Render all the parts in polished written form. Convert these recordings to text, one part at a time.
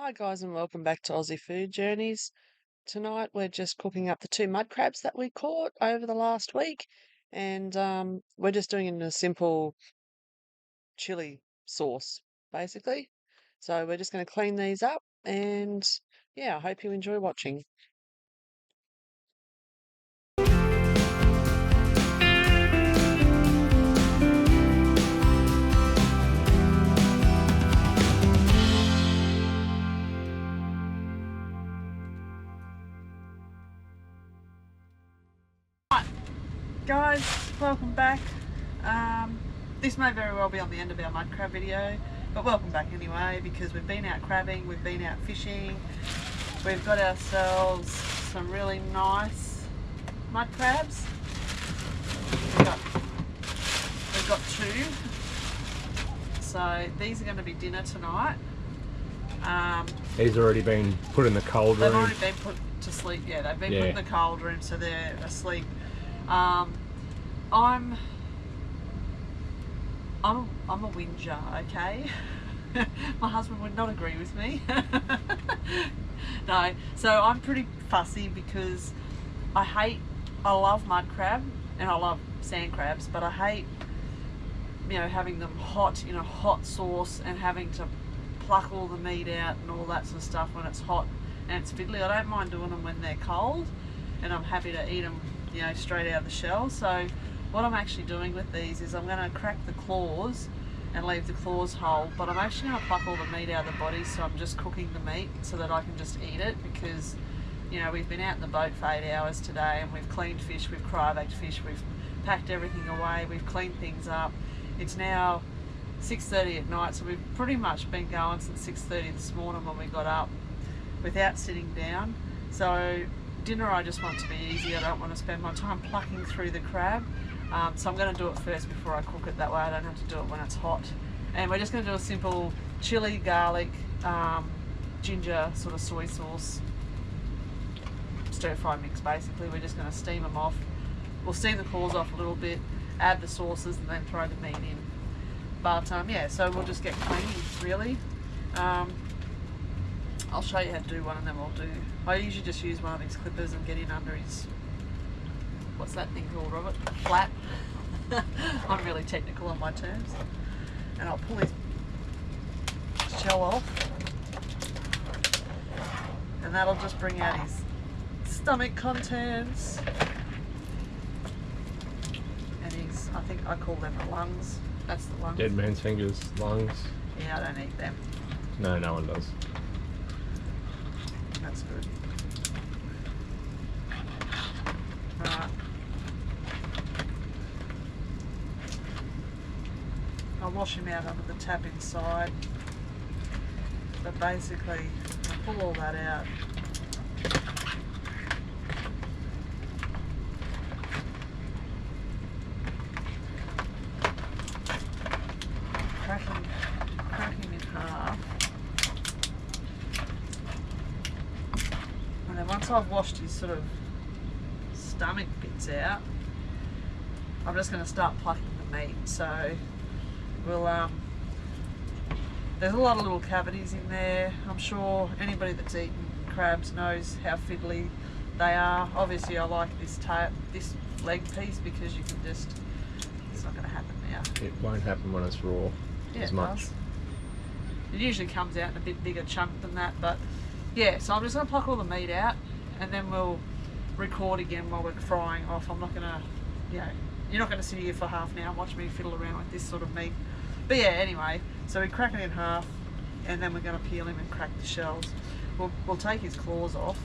Hi guys and welcome back to Aussie Food Journeys. Tonight we're just cooking up the two mud crabs that we caught over the last week and we're just doing it in a simple chili sauce basically. So we're just going to clean these up and yeah, I hope you enjoy watching. Guys, welcome back. This may very well be on the end of our mud crab video, but welcome back anyway because we've been out crabbing, we've been out fishing, we've got ourselves some really nice mud crabs. We've got two, so these are going to be dinner tonight. These have already been put in the cold room. They've already been put to sleep, yeah, they've been put in the cold room, so they're asleep. I'm a whinger, okay? My husband would not agree with me. No, so I'm pretty fussy because I love mud crab and I love sand crabs, but I hate, having them hot in a hot sauce and having to pluck all the meat out and all that sort of stuff when it's hot and it's fiddly. I don't mind doing them when they're cold, and I'm happy to eat them straight out of the shell. So what I'm actually doing with these is I'm going to crack the claws and leave the claws whole, but I'm actually going to pluck all the meat out of the body, so I'm just cooking the meat so that I can just eat it because we've been out in the boat for 8 hours today and we've cleaned fish, we've cryovac fish, we've packed everything away, we've cleaned things up. It's now 6:30 at night, so we've pretty much been going since 6:30 this morning when we got up without sitting down. So dinner I just want to be easy. I don't want to spend my time plucking through the crab, so I'm going to do it first before I cook it, that way I don't have to do it when it's hot. And we're just going to do a simple chili, garlic, ginger sort of soy sauce stir fry mix basically. We're just going to steam them off. We'll steam the claws off a little bit, add the sauces and then throw the meat in. But yeah, so we'll just get cleaning really. I'll show you how to do one and then I usually just use one of these clippers and get in under his, what's that thing called, Robert? Flap. I'm really technical on my terms. And I'll pull his shell off. And that'll just bring out his stomach contents. And his, I think I call them the lungs. That's the lungs. Dead man's fingers, lungs. Yeah, I don't eat them. No, no one does. That's good. Right. I'll wash him out under the tap inside. But basically, I'll pull all that out. Crack him in half. And then once I've washed his sort of stomach bits out, I'm just going to start plucking the meat. So we'll there's a lot of little cavities in there. I'm sure anybody that's eaten crabs knows how fiddly they are. Obviously I like this leg piece because you can just, it's not going to happen now. It won't happen when it's raw as much. It usually comes out in a bit bigger chunk than that, but yeah, so I'm just going to pluck all the meat out and then we'll record again while we're frying off. I'm not going to, you're not going to sit here for half an hour and watch me fiddle around with this sort of meat. But yeah, anyway, so we crack it in half and then we're going to peel him and crack the shells. We'll take his claws off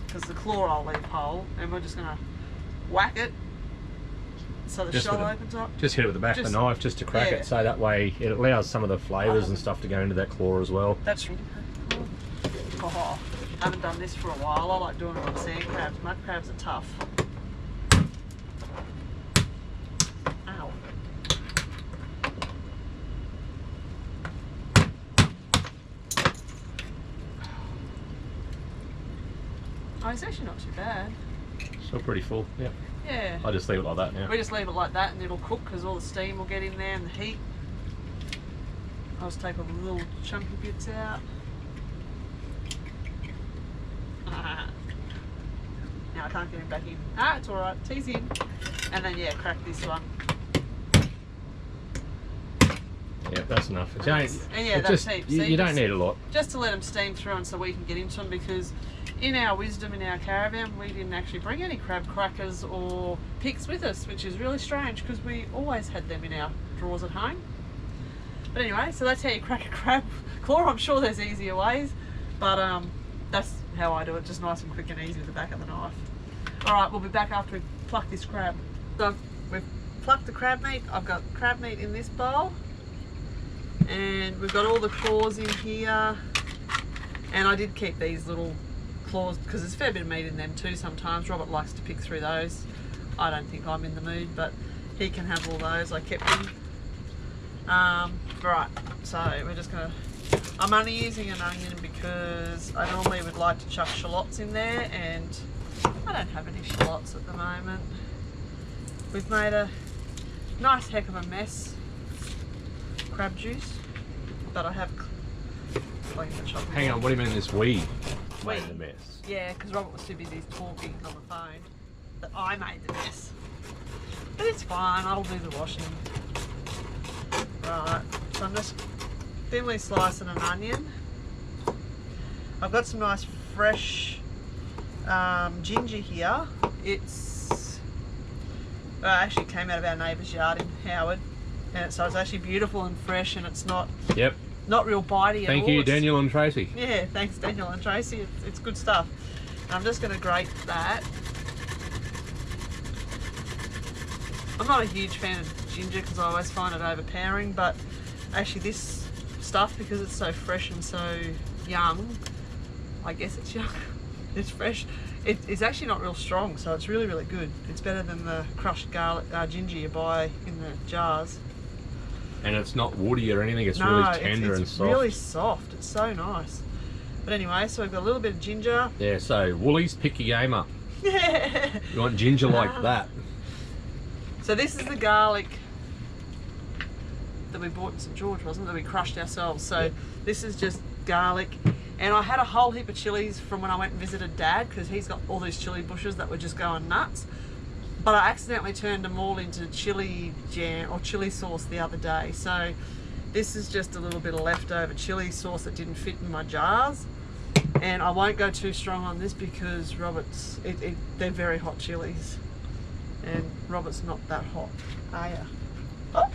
because the claw I'll leave whole, and we're just going to whack it so the shell opens up. Just hit it with the back of the knife just to crack it, so that way it allows some of the flavours and stuff to go into that claw as well. That's really cool. Oh, I haven't done this for a while. I like doing it on sand crabs. Mud crabs are tough. Ow. Oh, it's actually not too bad. Still pretty full, yeah. Yeah. I just leave it like that now. We just leave it like that and it'll cook because all the steam will get in there and the heat. I'll just take all the little chunky bits out. Now I can't get him back in. It's alright, tease in. And then, yeah, crack this one. Yeah, that's enough. And yeah, that's heaps. You don't need a lot. Just to let them steam through and so we can get into them, because in our wisdom in our caravan, we didn't actually bring any crab crackers or picks with us, which is really strange because we always had them in our drawers at home. But anyway, so that's how you crack a crab claw. I'm sure there's easier ways, but that's how I do it, just nice and quick and easy with the back of the knife. Alright, we'll be back after we pluck this crab. So we've plucked the crab meat. I've got crab meat in this bowl, and we've got all the claws in here, and I did keep these little claws because there's a fair bit of meat in them too sometimes. Robert likes to pick through those. I don't think I'm in the mood, but he can have all those. I kept them. Right, so we're just gonna, I'm only using an onion because I normally would like to chuck shallots in there, and I don't have any shallots at the moment. We've made a nice heck of a mess, crab juice, but I have cleaned the chocolate. Hang on, what do you mean this we We? made the mess? Yeah, because Robert was too busy talking on the phone that I made the mess. But it's fine, I'll do the washing. Right, so I'm just thinly slicing an onion. I've got some nice fresh ginger here. It's actually came out of our neighbour's yard in Howard, and so it's actually beautiful and fresh, and it's not real bitey at all. Thank you, Daniel and Tracy. Yeah, thanks Daniel and Tracy. It's good stuff. And I'm just going to grate that. I'm not a huge fan of ginger because I always find it overpowering, but actually this stuff, because it's so fresh and so young, I guess it's young, it's fresh, it's actually not real strong, so it's really, really good. It's better than the crushed garlic ginger you buy in the jars. And it's not woody or anything, it's really tender and soft. It's really soft, it's so nice. But anyway, so we've got a little bit of ginger. Yeah, so Woolies, pick your game up. You want ginger like that. So this is the garlic that we bought in St George, wasn't it? That we crushed ourselves. So this is just garlic. And I had a whole heap of chilies from when I went and visited Dad, because he's got all these chili bushes that were just going nuts. But I accidentally turned them all into chili jam or chili sauce the other day. So this is just a little bit of leftover chili sauce that didn't fit in my jars. And I won't go too strong on this because Robert's, they're very hot chilies. And Robert's not that hot, are ya? Oh.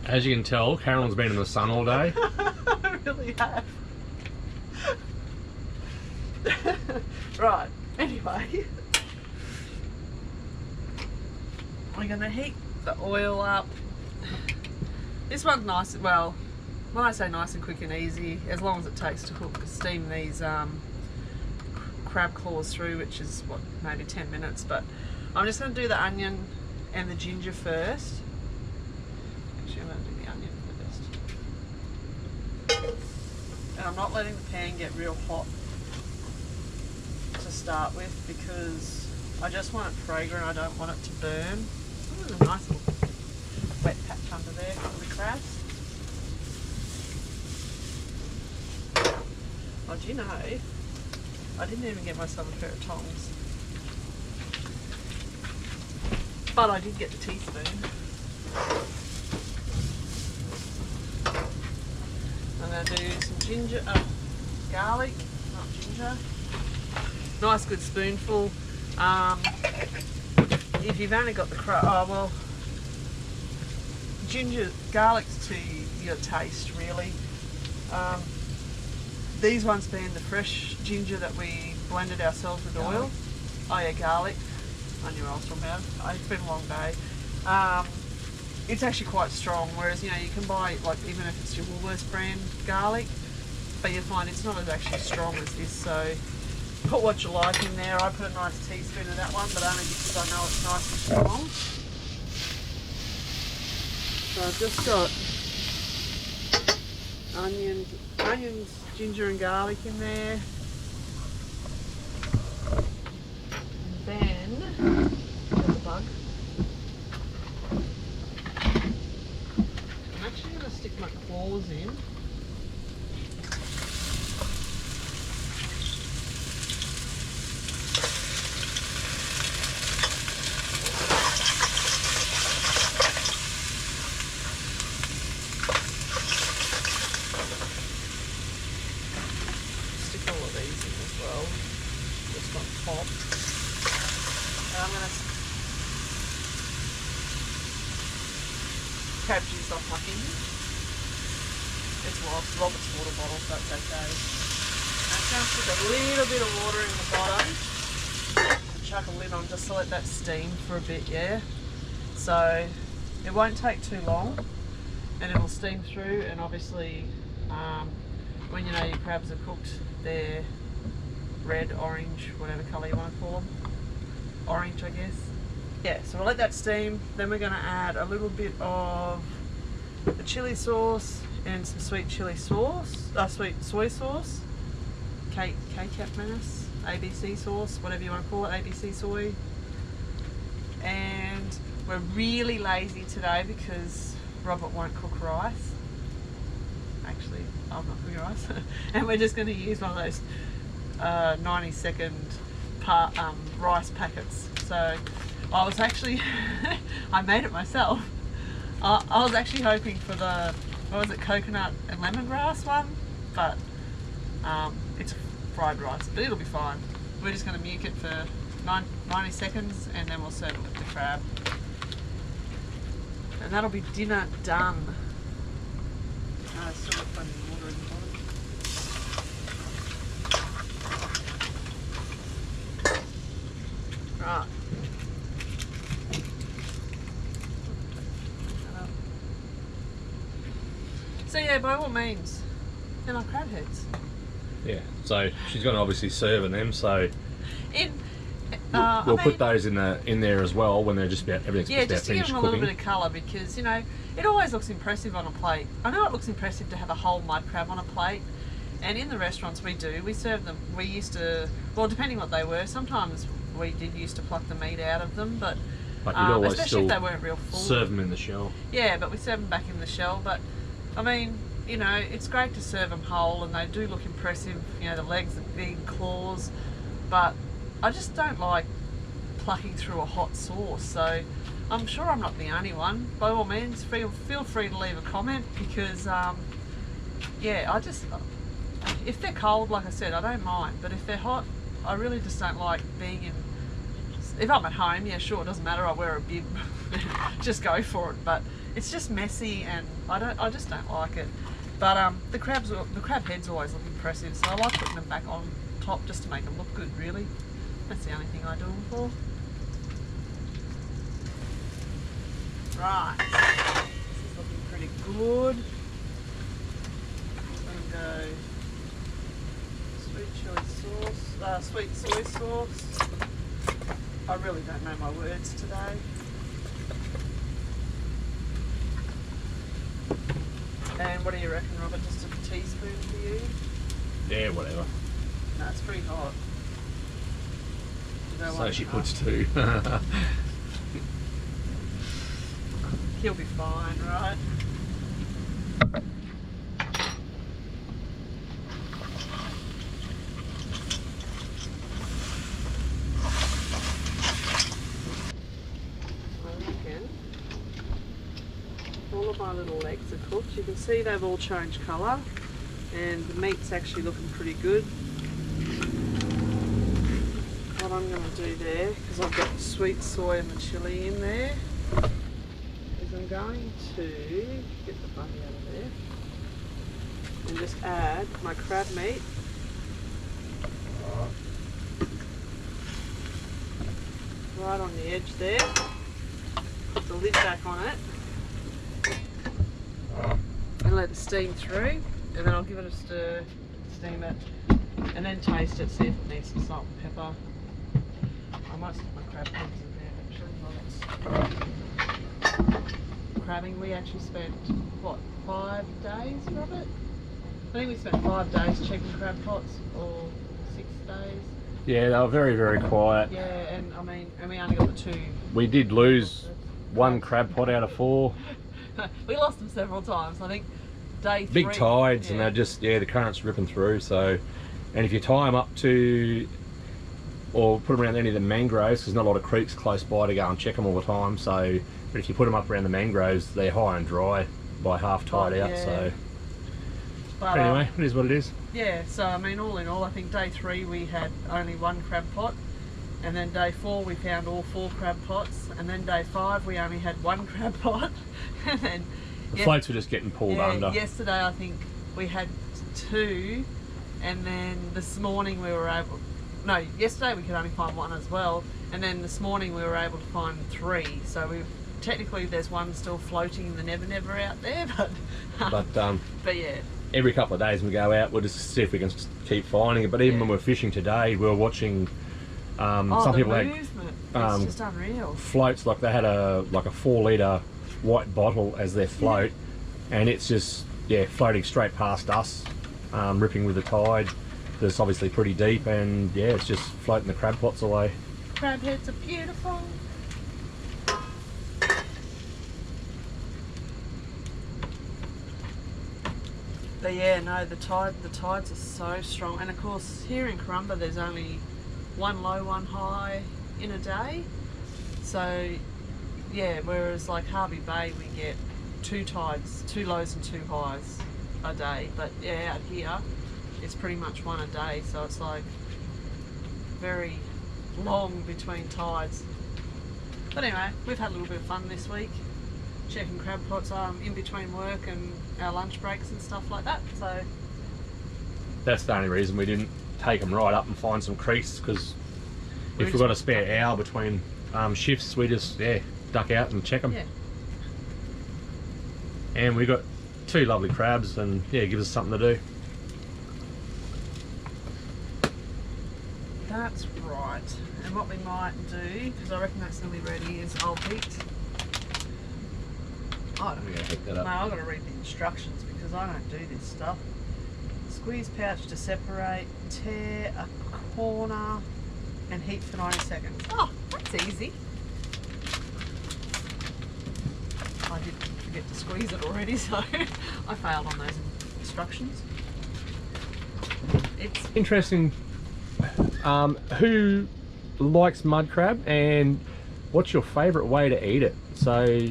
As you can tell, Carolyn's been in the sun all day. I really have. Right, anyway. We're going to heat the oil up. This one's nice, well, when I say nice and quick and easy, as long as it takes to cook, steam these crab claws through, which is what, maybe 10 minutes, but I'm just going to do the onion and the ginger first. Actually, I'm going to do the onion first. And I'm not letting the pan get real hot to start with because I just want it fragrant, I don't want it to burn. Oh, there's a nice little wet patch under there for the crabs. Oh, do you know, I didn't even get myself a pair of tongs. But I did get the teaspoon. I'm going to do some ginger, garlic, not ginger. Nice good spoonful. If you've only got the ginger, garlic's to your taste really. These ones being the fresh ginger that we blended ourselves with oil. Oh yeah, garlic. I knew I was talking about it. It's been a long day. It's actually quite strong, whereas you know you can buy, like, even if it's your Woolworths brand garlic, but you'll find it's not as actually strong as this. So put what you like in there. I put a nice teaspoon of that one, but only because I know it's nice and strong. So I've just got onions, ginger and garlic in there. And then, there's a bug. my claws in. Stick all of these in as well, just on top. And I'm going to crab juice off my fingers. It's lost. Robert's water bottle, so that's okay. I'm just going to stick a little bit of water in the bottom and chuck a lid on just to let that steam for a bit, yeah? So it won't take too long and it will steam through, and obviously when you know your crabs are cooked, they're red, orange, whatever colour you want to call them. Orange, I guess. Yeah, so we'll let that steam. Then we're going to add a little bit of the chili sauce and some sweet chili sauce, sweet soy sauce, K-cap mass, ABC sauce, whatever you want to call it, ABC soy. And we're really lazy today because Robert won't cook rice. Actually, I'm not cooking rice. And we're just going to use one of those 90-second rice packets. So I was actually, I made it myself. I was actually hoping for the, what was it, coconut and lemongrass one, but it's fried rice, but it'll be fine. We're just going to muke it for 90 seconds and then we'll serve it with the crab. And that'll be dinner done. Still got plenty of water in the bottom. Right. So yeah, by all means, they're like crab heads. Yeah, so she's going to obviously serve them, so we'll put those in there as well when they're just about everything's yeah, just to about give them a cooking. little bit of colour, because you know it always looks impressive on a plate. I know it looks impressive to have a whole mud crab on a plate, and in the restaurants we serve them. We used to, well, depending what they were, sometimes we did used to pluck the meat out of them, but you'd always especially still if they weren't real full. serve them in the shell. Yeah, but we serve them back in the shell. But I mean, you know, it's great to serve them whole, and they do look impressive. You know, the legs, the big claws, but I just don't like plucking through a hot sauce. So I'm sure I'm not the only one. By all means, feel free to leave a comment, because yeah, I just, if they're cold, like I said, I don't mind, but if they're hot, I really just don't like being in. If I'm at home, yeah, sure, it doesn't matter, I wear a bib, just go for it, but it's just messy and I just don't like it. But the crab heads always look impressive, so I like putting them back on top just to make them look good, really. That's the only thing I do them for. Right, this is looking pretty good. I'm going to go sweet chili sauce, sweet soy sauce. I really don't know my words today. And what do you reckon, Robert? Just a teaspoon for you? Yeah, whatever. No, it's pretty hot. So she puts two. He'll be fine, right? All of my little legs are cooked. You can see they've all changed colour, and the meat's actually looking pretty good. What I'm going to do there, because I've got the sweet soy and the chilli in there, is I'm going to get the bunny out of there and just add my crab meat. Right on the edge there. Put the lid back on it. And let it steam through, and then I'll give it a stir, steam it, and then taste it, see if it needs some salt and pepper. I might stick my crab legs in there actually. Crabbing, we actually spent, what, 5 days, Robert? I think we spent 5 days checking crab pots, or 6 days. Yeah, they were very, very quiet. Yeah, and I mean, and we only got the 2. We did lose 1 crab pot out of 4. We lost them several times. I think day 3. Big tides, yeah. and they're just, the current's ripping through. So, and if you tie them up to, or put them around any of the mangroves, because there's not a lot of creeks close by to go and check them all the time. So, but if you put them up around the mangroves, they're high and dry by half tide out. Yeah. So, but anyway, it is what it is. Yeah, so I mean, all in all, I think day 3 we had only 1 crab pot, and then day 4 we found all 4 crab pots, and then day 5 we only had 1 crab pot, and then The floats were just getting pulled under. Yesterday I think we had 2, and then this morning we were able. No, yesterday we could only find 1 as well, and then this morning we were able to find 3. So we technically there's 1 still floating in the Never Never out there, but yeah. Every couple of days we go out, we'll just see if we can keep finding it. But even when we're fishing today, we were watching some people movement. It's just unreal. Floats, like they had a 4 litre white bottle as their float, and it's just floating straight past us, ripping with the tide. That's obviously pretty deep, and it's just floating the crab pots away. Crab heads are beautiful. But yeah, no, the tides are so strong, and of course here in Corumba there's only 1 low, 1 high in a day. So yeah, whereas like Harvey Bay we get 2 tides, 2 lows and 2 highs a day. But yeah, out here it's pretty much 1 a day, so it's like very long between tides. But anyway, we've had a little bit of fun this week, checking crab pots in between work and our lunch breaks and stuff like that. So that's the only reason we didn't take them right up and find some creeks, because if we've got a spare hour between shifts, we just duck out and check them. Yeah. And we got 2 lovely crabs, and it gives us something to do. That's right. And what we might do, because I reckon that's going to be ready, is I'll heat. I'm going to heat that up. No, I've got to read the instructions because I don't do this stuff. Squeeze pouch to separate, tear a corner, and heat for 90 seconds. Oh, that's easy. I did forget to squeeze it already, so I failed on those instructions. It's interesting. Who likes mud crab, and what's your favourite way to eat it? So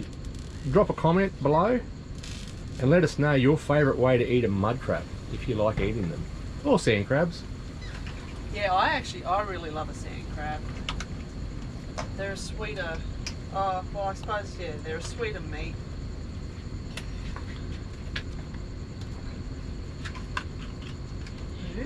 drop a comment below and let us know your favourite way to eat a mud crab, if you like eating them, or sand crabs. Yeah, I really love a sand crab. They're a sweeter, well I suppose, they're a sweeter meat. Ooh.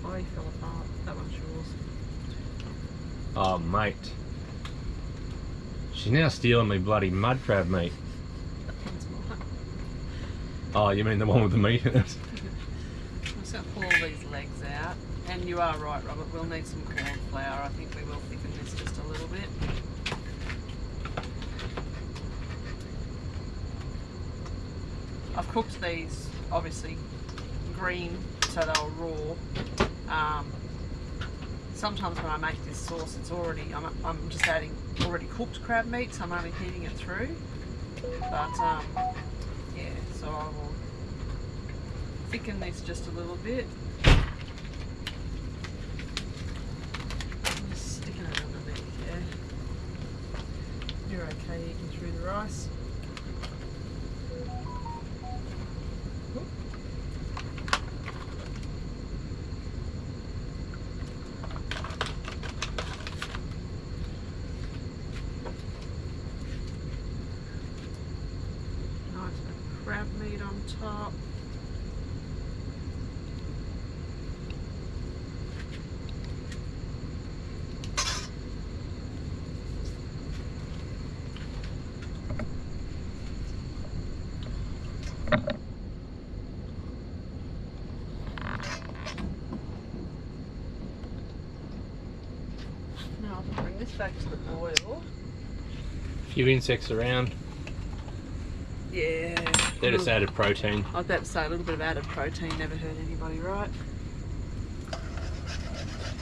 Oh, he fell apart. That one's yours. Oh mate, she's now stealing me bloody mud crab meat. That one's mine. Oh, you mean the one with the meat in it? I'm just going to pull all these legs out. And you are right, Robert, we'll need some corn flour. I think we will thicken this just a little bit. I've cooked these, obviously, green, so they were raw. Sometimes when I make this sauce, it's already, I'm just adding already cooked crab meat, so I'm only heating it through. But, yeah, so I will thicken this just a little bit. I'm just sticking it underneath, yeah. You're okay eating through the rice. Crab meat on top. Now I'll bring this back to the boil. A few insects around. Yeah. They're just added protein. I was about to say a little bit of added protein never hurt anybody, right?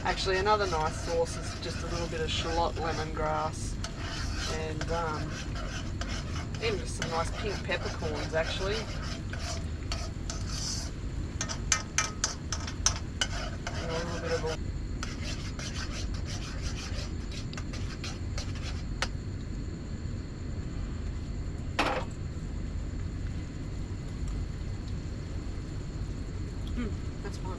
Actually, another nice sauce is just a little bit of shallot lemongrass and even just some nice pink peppercorns, actually. And a little bit of a that's fine.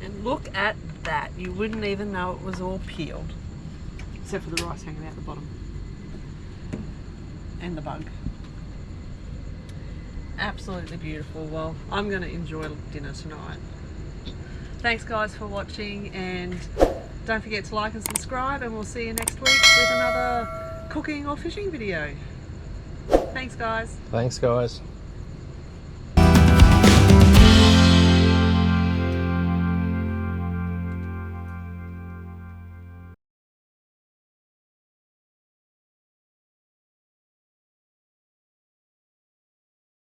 And look at that. You wouldn't even know it was all peeled. Except for the rice hanging out the bottom. And the bug. Absolutely beautiful. Well, I'm going to enjoy dinner tonight. Thanks guys for watching, and don't forget to like and subscribe, and we'll see you next week with another cooking or fishing video. Thanks guys. Thanks guys.